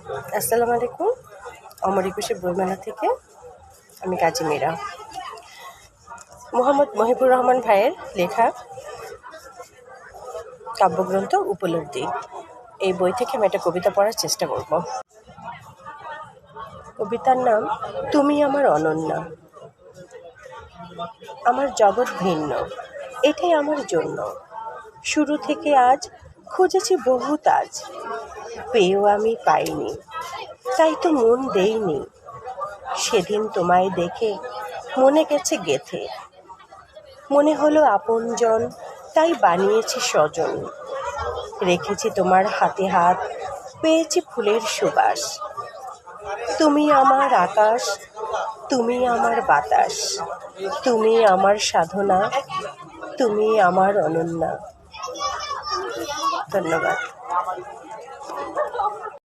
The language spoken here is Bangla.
আসসালামু আলাইকুম। অমর একুশে বইমেলা থেকে আমি কাজী মীরা। মোহাম্মদ মহিবুর রহমান ভাইয়ের লেখা কাব্যগ্রন্থ উপলব্ধি, এই বই থেকে আমি একটা কবিতা পড়ার চেষ্টা করব। কবিতার নাম তুমি আমার অনন্যা। আমার জগৎ ভিন্ন, এটাই আমার জন্য। শুরু থেকে আজ খুঁজেছি বহু তাজ, পেয়েও আমি পাইনি, তাই তো মন দেইনি। সেদিন তোমায় দেখে মনে গেছে গেথে, মনে হলো আপনজন, তাই বানিয়েছি স্বজন। রেখেছি তোমার হাতে হাত, পেয়েছি ফুলের সুবাস। তুমি আমার আকাশ, তুমি আমার বাতাস, তুমি আমার সাধনা, তুমি আমার অনন্যা। ধন্যবাদ।